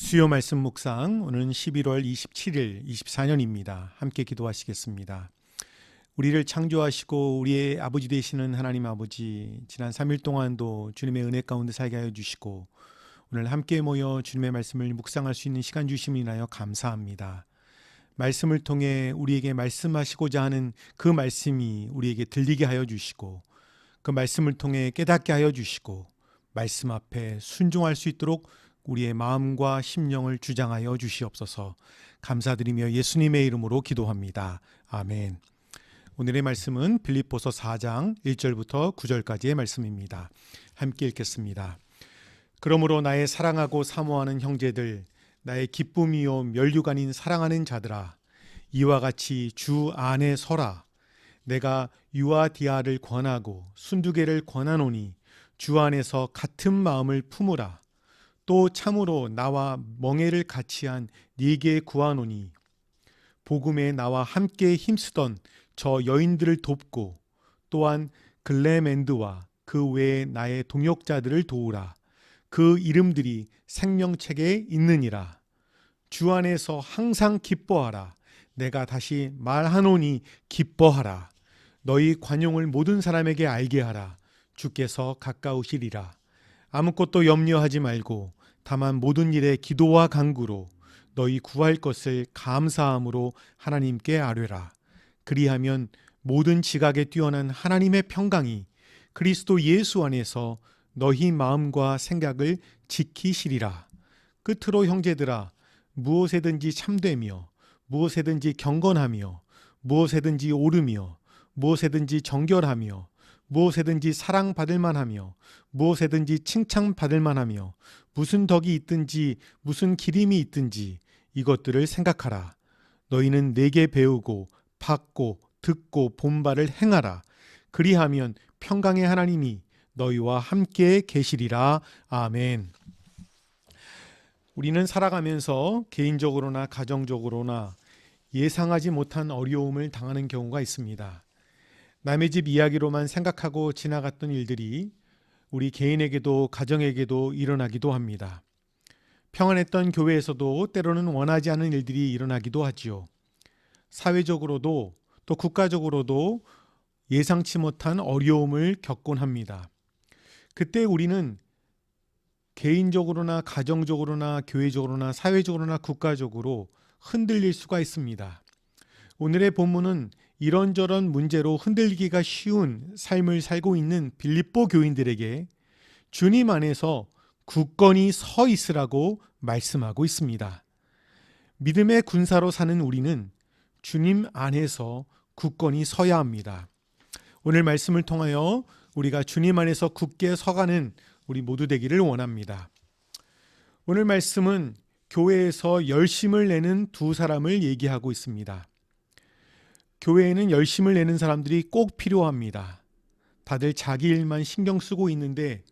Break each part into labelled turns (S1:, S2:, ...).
S1: 수요 말씀 묵상, 오늘은 11월 27일 24년입니다. 함께 기도하시겠습니다. 우리를 창조하시고 우리의 아버지 되시는 하나님 아버지, 지난 3일 동안도 주님의 은혜 가운데 살게 하여 주시고 오늘 함께 모여 주님의 말씀을 묵상할 수 있는 시간 주심을 인하여 감사합니다. 말씀을 통해 우리에게 말씀하시고자 하는 그 말씀이 우리에게 들리게 하여 주시고, 그 말씀을 통해 깨닫게 하여 주시고, 말씀 앞에 순종할 수 있도록 우리의 마음과 심령을 주장하여 주시옵소서. 감사드리며 예수님의 이름으로 기도합니다. 아멘. 오늘의 말씀은 빌립보서 4장 1절부터 9절까지의 말씀입니다. 함께 읽겠습니다. 그러므로 나의 사랑하고 사모하는 형제들, 나의 기쁨이요 면류관인 사랑하는 자들아, 이와 같이 주 안에 서라. 내가 유아디아를 권하고 순두개를 권하노니 주 안에서 같은 마음을 품으라. 또 참으로 나와 멍에를 같이한 네게 구하노니 복음에 나와 함께 힘쓰던 저 여인들을 돕고 또한 글레멘드와 그 외에 나의 동역자들을 도우라. 그 이름들이 생명책에 있느니라. 주 안에서 항상 기뻐하라. 내가 다시 말하노니 기뻐하라. 너희 관용을 모든 사람에게 알게 하라. 주께서 가까우시리라. 아무것도 염려하지 말고 다만 모든 일에 기도와 간구로 너희 구할 것을 감사함으로 하나님께 아뢰라. 그리하면 모든 지각에 뛰어난 하나님의 평강이 그리스도 예수 안에서 너희 마음과 생각을 지키시리라. 끝으로 형제들아, 무엇에든지 참되며 무엇에든지 경건하며 무엇에든지 옳으며 무엇에든지 정결하며 무엇에든지 사랑받을 만하며 무엇에든지 칭찬받을 만하며 무슨 덕이 있든지 무슨 기림이 있든지 이것들을 생각하라. 너희는 내게 배우고 받고 듣고 본 바를 행하라. 그리하면 평강의 하나님이 너희와 함께 계시리라. 아멘. 우리는 살아가면서 개인적으로나 가정적으로나 예상하지 못한 어려움을 당하는 경우가 있습니다. 남의 집 이야기로만 생각하고 지나갔던 일들이 우리 개인에게도 가정에게도 일어나기도 합니다. 평안했던 교회에서도 때로는 원하지 않은 일들이 일어나기도 하지요. 사회적으로도 또 국가적으로도 예상치 못한 어려움을 겪곤 합니다. 그때 우리는 개인적으로나 가정적으로나 교회적으로나 사회적으로나 국가적으로 흔들릴 수가 있습니다. 오늘의 본문은 이런저런 문제로 흔들리기가 쉬운 삶을 살고 있는 빌립보 교인들에게 주님 안에서 굳건히 서 있으라고 말씀하고 있습니다. 믿음의 군사로 사는 우리는 주님 안에서 굳건히 서야 합니다. 오늘 말씀을 통하여 우리가 주님 안에서 굳게 서가는 우리 모두 되기를 원합니다. 오늘 말씀은 교회에서 열심을 내는 두 사람을 얘기하고 있습니다. 교회에는 열심을 내는 사람들이 꼭 필요합니다. 다들 자기 일만 신경 쓰고 있는데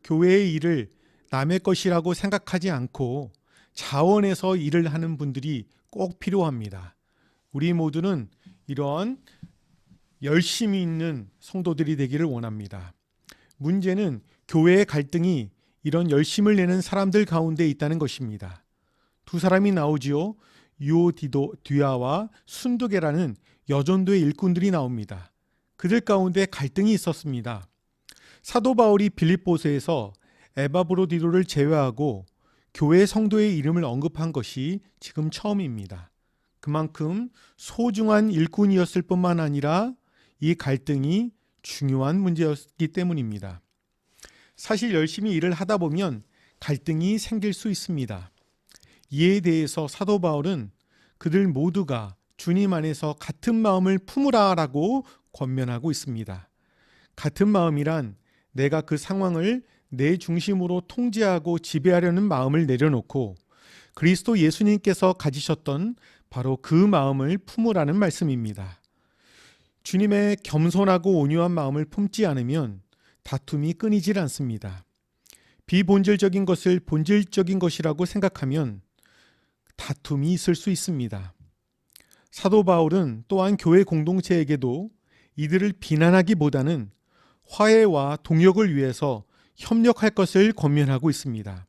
S1: 교회의 일을 남의 것이라고 생각하지 않고 자원해서 일을 하는 분들이 꼭 필요합니다. 우리 모두는 이러한 열심이 있는 성도들이 되기를 원합니다. 문제는 교회의 갈등이 이런 열심을 내는 사람들 가운데 있다는 것입니다. 두 사람이 나오지요. 유오디아와 순두개라는 여전도의 일꾼들이 나옵니다. 그들 가운데 갈등이 있었습니다. 사도 바울이 빌립보서에서 에바브로디로를 제외하고 교회 성도의 이름을 언급한 것이 지금 처음입니다. 그만큼 소중한 일꾼이었을 뿐만 아니라 이 갈등이 중요한 문제였기 때문입니다. 사실 열심히 일을 하다 보면 갈등이 생길 수 있습니다. 이에 대해서 사도 바울은 그들 모두가 주님 안에서 같은 마음을 품으라라고 권면하고 있습니다. 같은 마음이란 내가 그 상황을 내 중심으로 통제하고 지배하려는 마음을 내려놓고 그리스도 예수님께서 가지셨던 바로 그 마음을 품으라는 말씀입니다. 주님의 겸손하고 온유한 마음을 품지 않으면 다툼이 끊이질 않습니다. 비본질적인 것을 본질적인 것이라고 생각하면 다툼이 있을 수 있습니다. 사도 바울은 또한 교회 공동체에게도 이들을 비난하기보다는 화해와 동역을 위해서 협력할 것을 권면하고 있습니다.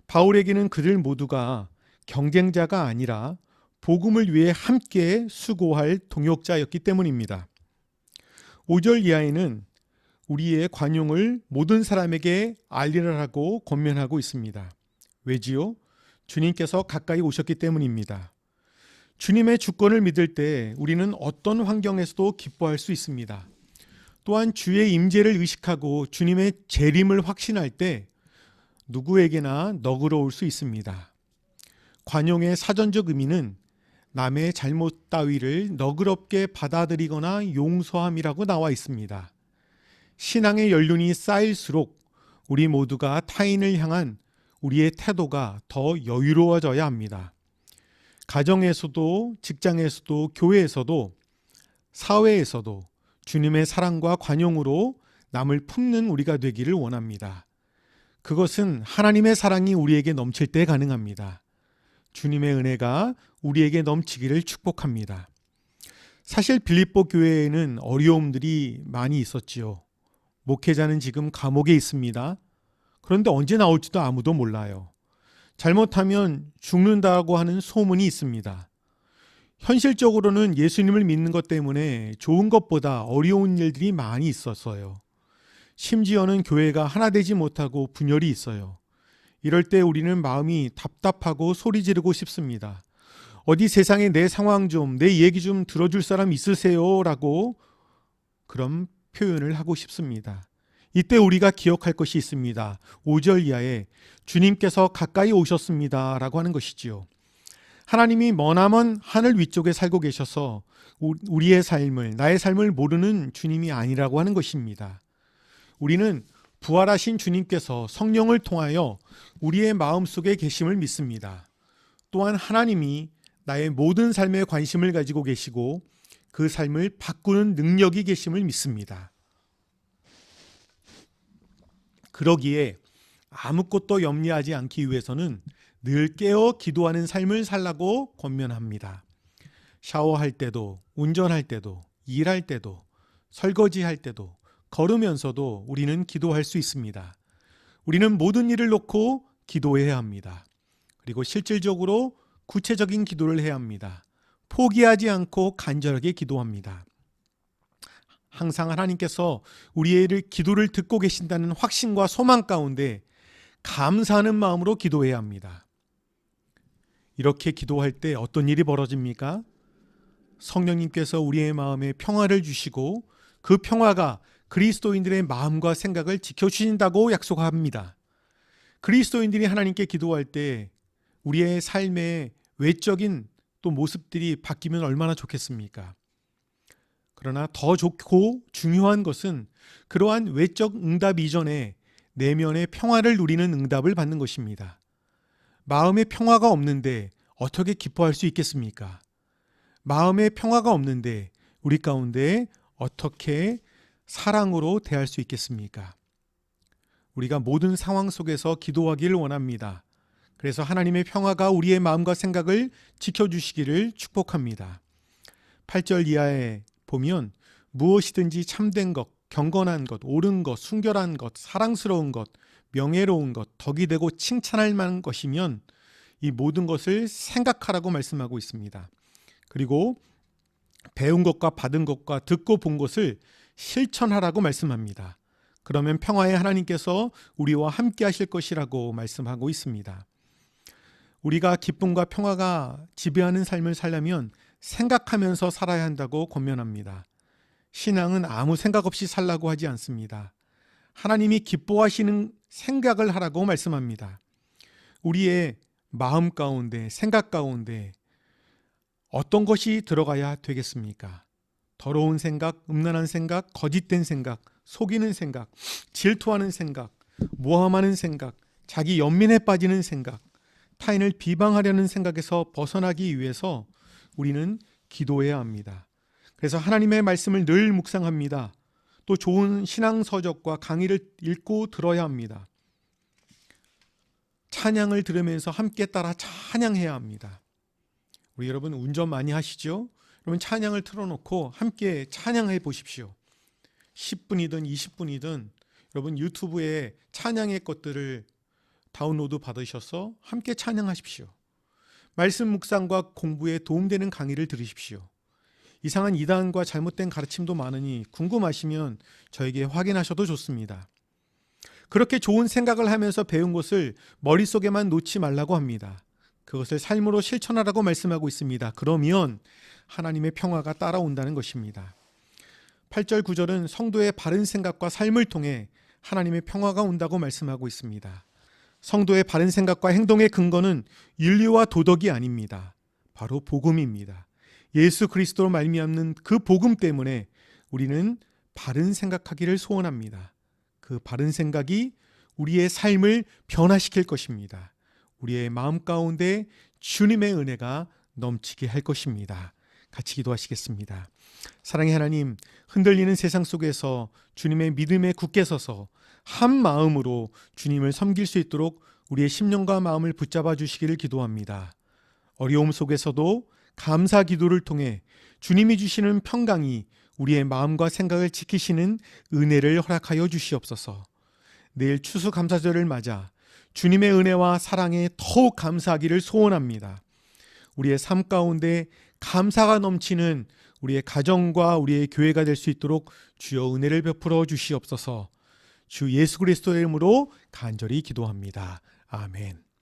S1: 바울에게는 그들 모두가 경쟁자가 아니라 복음을 위해 함께 수고할 동역자였기 때문입니다. 5절 이하에는 우리의 관용을 모든 사람에게 알리라고 권면하고 있습니다. 왜지요? 주님께서 가까이 오셨기 때문입니다. 주님의 주권을 믿을 때 우리는 어떤 환경에서도 기뻐할 수 있습니다. 또한 주의 임재를 의식하고 주님의 재림을 확신할 때 누구에게나 너그러울 수 있습니다. 관용의 사전적 의미는 남의 잘못 따위를 너그럽게 받아들이거나 용서함이라고 나와 있습니다. 신앙의 연륜이 쌓일수록 우리 모두가 타인을 향한 우리의 태도가 더 여유로워져야 합니다. 가정에서도, 직장에서도, 교회에서도, 사회에서도 주님의 사랑과 관용으로 남을 품는 우리가 되기를 원합니다. 그것은 하나님의 사랑이 우리에게 넘칠 때 가능합니다. 주님의 은혜가 우리에게 넘치기를 축복합니다. 사실 빌립보 교회에는 어려움들이 많이 있었지요. 목회자는 지금 감옥에 있습니다. 그런데 언제 나올지도 아무도 몰라요. 잘못하면 죽는다고 하는 소문이 있습니다. 현실적으로는 예수님을 믿는 것 때문에 좋은 것보다 어려운 일들이 많이 있었어요. 심지어는 교회가 하나 되지 못하고 분열이 있어요. 이럴 때 우리는 마음이 답답하고 소리 지르고 싶습니다. 어디 세상에 내 상황 좀, 내 얘기 좀 들어줄 사람 있으세요? 라고 그런 표현을 하고 싶습니다. 이때 우리가 기억할 것이 있습니다. 5절 이하에 주님께서 가까이 오셨습니다 라고 하는 것이지요. 하나님이 머나먼 하늘 위쪽에 살고 계셔서 우리의 삶을, 나의 삶을 모르는 주님이 아니라고 하는 것입니다. 우리는 부활하신 주님께서 성령을 통하여 우리의 마음속에 계심을 믿습니다. 또한 하나님이 나의 모든 삶에 관심을 가지고 계시고 그 삶을 바꾸는 능력이 계심을 믿습니다. 그러기에 아무것도 염려하지 않기 위해서는 늘 깨어 기도하는 삶을 살라고 권면합니다. 샤워할 때도, 운전할 때도, 일할 때도, 설거지할 때도, 걸으면서도 우리는 기도할 수 있습니다. 우리는 모든 일을 놓고 기도해야 합니다. 그리고 실질적으로 구체적인 기도를 해야 합니다. 포기하지 않고 간절하게 기도합니다. 항상 하나님께서 우리의 기도를 듣고 계신다는 확신과 소망 가운데 감사하는 마음으로 기도해야 합니다. 이렇게 기도할 때 어떤 일이 벌어집니까? 성령님께서 우리의 마음에 평화를 주시고 그 평화가 그리스도인들의 마음과 생각을 지켜주신다고 약속합니다. 그리스도인들이 하나님께 기도할 때 우리의 삶의 외적인 또 모습들이 바뀌면 얼마나 좋겠습니까? 그러나 더 좋고 중요한 것은 그러한 외적 응답 이전에 내면의 평화를 누리는 응답을 받는 것입니다. 마음의 평화가 없는데 어떻게 기뻐할 수 있겠습니까? 마음의 평화가 없는데 우리 가운데 어떻게 사랑으로 대할 수 있겠습니까? 우리가 모든 상황 속에서 기도하기를 원합니다. 그래서 하나님의 평화가 우리의 마음과 생각을 지켜주시기를 축복합니다. 8절 이하에 보면 무엇이든지 참된 것, 경건한 것, 옳은 것, 순결한 것, 사랑스러운 것, 명예로운 것, 덕이 되고 칭찬할 만한 것이면 이 모든 것을 생각하라고 말씀하고 있습니다. 그리고 배운 것과 받은 것과 듣고 본 것을 실천하라고 말씀합니다. 그러면 평화의 하나님께서 우리와 함께 하실 것이라고 말씀하고 있습니다. 우리가 기쁨과 평화가 지배하는 삶을 살려면 생각하면서 살아야 한다고 권면합니다. 신앙은 아무 생각 없이 살라고 하지 않습니다. 하나님이 기뻐하시는 생각을 하라고 말씀합니다. 우리의 마음 가운데, 생각 가운데 어떤 것이 들어가야 되겠습니까? 더러운 생각, 음란한 생각, 거짓된 생각, 속이는 생각, 질투하는 생각, 모함하는 생각, 자기 연민에 빠지는 생각, 타인을 비방하려는 생각에서 벗어나기 위해서 우리는 기도해야 합니다. 그래서 하나님의 말씀을 늘 묵상합니다. 또 좋은 신앙서적과 강의를 읽고 들어야 합니다. 찬양을 들으면서 함께 따라 찬양해야 합니다. 우리 여러분 운전 많이 하시죠? 여러분 찬양을 틀어놓고 함께 찬양해 보십시오. 10분이든 20분이든 여러분 유튜브에 찬양의 것들을 다운로드 받으셔서 함께 찬양하십시오. 말씀 묵상과 공부에 도움되는 강의를 들으십시오. 이상한 이단과 잘못된 가르침도 많으니 궁금하시면 저에게 확인하셔도 좋습니다. 그렇게 좋은 생각을 하면서 배운 것을 머릿속에만 놓지 말라고 합니다. 그것을 삶으로 실천하라고 말씀하고 있습니다. 그러면 하나님의 평화가 따라온다는 것입니다. 8절 9절은 성도의 바른 생각과 삶을 통해 하나님의 평화가 온다고 말씀하고 있습니다. 성도의 바른 생각과 행동의 근거는 윤리와 도덕이 아닙니다. 바로 복음입니다. 예수 그리스도로 말미암는 그 복음 때문에 우리는 바른 생각하기를 소원합니다. 그 바른 생각이 우리의 삶을 변화시킬 것입니다. 우리의 마음 가운데 주님의 은혜가 넘치게 할 것입니다. 같이 기도하시겠습니다. 사랑의 하나님, 흔들리는 세상 속에서 주님의 믿음에 굳게 서서 한 마음으로 주님을 섬길 수 있도록 우리의 심령과 마음을 붙잡아 주시기를 기도합니다. 어려움 속에서도 감사 기도를 통해 주님이 주시는 평강이 우리의 마음과 생각을 지키시는 은혜를 허락하여 주시옵소서. 내일 추수감사절을 맞아 주님의 은혜와 사랑에 더욱 감사하기를 소원합니다. 우리의 삶 가운데 감사가 넘치는 우리의 가정과 우리의 교회가 될 수 있도록 주여 은혜를 베풀어 주시옵소서. 주 예수 그리스도의 이름으로 간절히 기도합니다. 아멘.